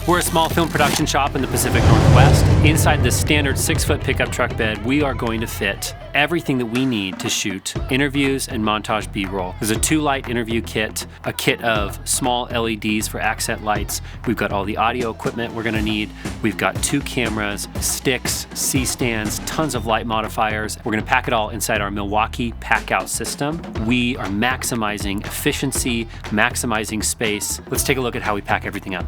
We're a small film production shop in the Pacific Northwest. Inside this standard 6-foot pickup truck bed, we are going to fit everything that we need to shoot interviews and montage B-roll. There's a 2-light interview kit, a kit of small LEDs for accent lights. We've got all the audio equipment we're gonna need. We've got 2 cameras, sticks, C-stands, tons of light modifiers. We're gonna pack it all inside our Milwaukee PACKOUT system. We are maximizing efficiency, maximizing space. Let's take a look at how we pack everything up.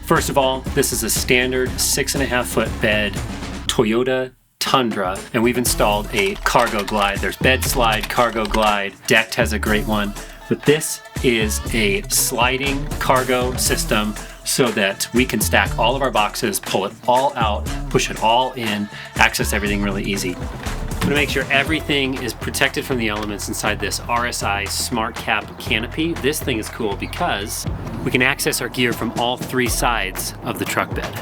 First of all, this is a standard 6.5-foot bed Toyota Tundra, and we've installed a CargoGlide. There's bed slide, CargoGlide. Decked has a great one, but this is a sliding cargo system so that we can stack all of our boxes, pull it all out, push it all in, access everything really easy. I'm gonna make sure everything is protected from the elements inside this RSI Smartcap canopy. This thing is cool because we can access our gear from all 3 sides of the truck bed.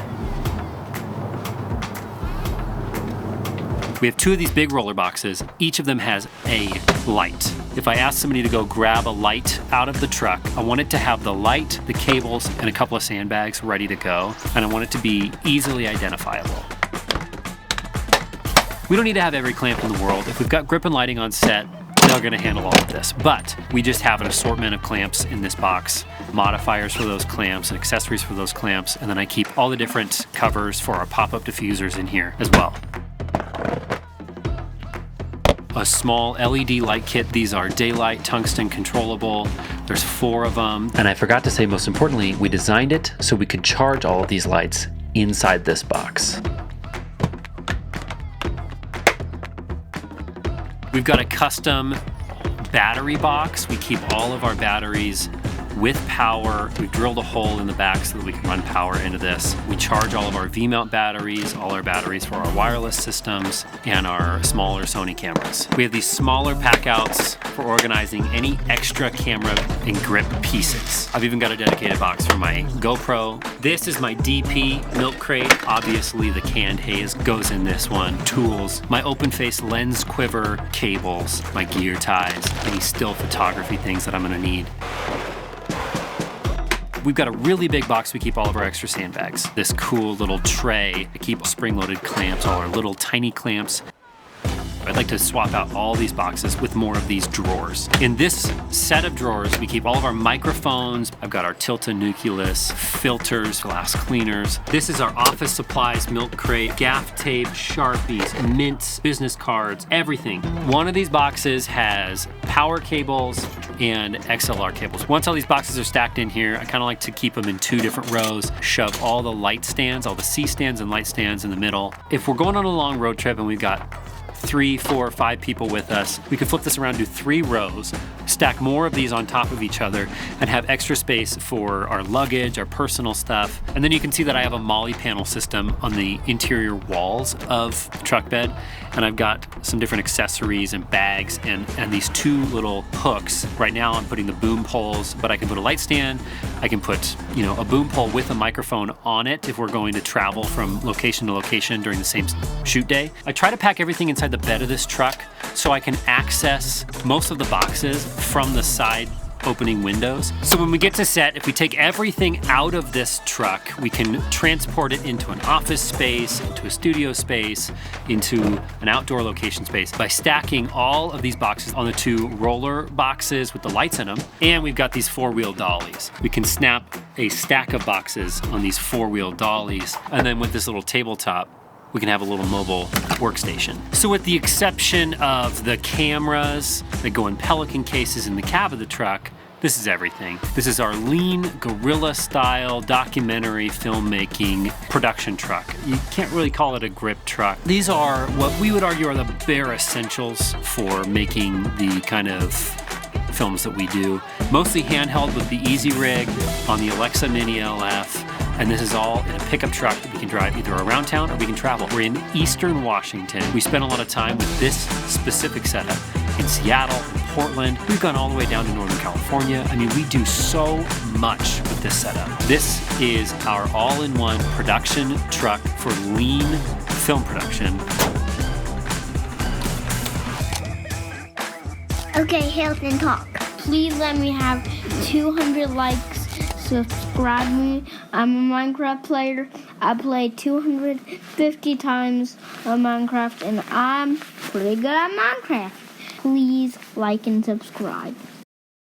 We have 2 of these big roller boxes. Each of them has a light. If I ask somebody to go grab a light out of the truck, I want it to have the light, the cables, and a couple of sandbags ready to go, and I want it to be easily identifiable. We don't need to have every clamp in the world. If we've got grip and lighting on set, they're gonna handle all of this. But we just have an assortment of clamps in this box, modifiers for those clamps and accessories for those clamps, and then I keep all the different covers for our pop-up diffusers in here as well. A small LED light kit. These are daylight, tungsten controllable. There's 4 of them. And I forgot to say, most importantly, we designed it so we could charge all of these lights inside this box. We've got a custom battery box. We keep all of our batteries with power. We've drilled a hole in the back so that we can run power into this. We charge all of our V-mount batteries, all our batteries for our wireless systems, and our smaller Sony cameras. We have these smaller packouts for organizing any extra camera and grip pieces. I've even got a dedicated box for my GoPro. This is my DP milk crate. Obviously the canned haze goes in this one. Tools, my open face lens quiver, cables, my gear ties, any still photography things that I'm gonna need. We've got a really big box we keep all of our extra sandbags. This cool little tray. I keep spring-loaded clamps, all our little tiny clamps. I'd like to swap out all these boxes with more of these drawers. In this set of drawers, we keep all of our microphones. I've got our Tilta nucleus, filters, glass cleaners. This is our office supplies, milk crate, gaff tape, Sharpies, mints, business cards, everything. One of these boxes has power cables and XLR cables. Once all these boxes are stacked in here, I kind of like to keep them in 2 different rows, shove all the light stands, all the C stands and light stands in the middle. If we're going on a long road trip and we've got 3, 4, 5 people with us, we can flip this around, do 3 rows, stack more of these on top of each other, and have extra space for our luggage, our personal stuff. And then you can see that I have a Molle panel system on the interior walls of the truck bed, and I've got some different accessories and bags and these 2 little hooks. Right now I'm putting the boom poles, but I can put a light stand, I can put, you know, a boom pole with a microphone on it if we're going to travel from location to location during the same shoot day. I try to pack everything inside the bed of this truck so I can access most of the boxes from the side opening windows. So when we get to set, if we take everything out of this truck, we can transport it into an office space, into a studio space, into an outdoor location space by stacking all of these boxes on the 2 roller boxes with the lights in them. And we've got these 4-wheel dollies. We can snap a stack of boxes on these 4-wheel dollies. And then with this little tabletop, we can have a little mobile workstation. So with the exception of the cameras that go in Pelican cases in the cab of the truck, this is everything. This is our lean, guerrilla-style documentary filmmaking production truck. You can't really call it a grip truck. These are what we would argue are the bare essentials for making the kind of films that we do. Mostly handheld with the Easy Rig on the Alexa Mini LF. And this is all in a pickup truck that we can drive either around town or we can travel. We're in Eastern Washington. We spent a lot of time with this specific setup in Seattle, in Portland. We've gone all the way down to Northern California. I mean, we do so much with this setup. This is our all-in-one production truck for lean film production. Okay, health and talk. Please let me have 200 likes. Subscribe me. I'm a Minecraft player. I played 250 times on Minecraft, and I'm pretty good at Minecraft. Please like and subscribe.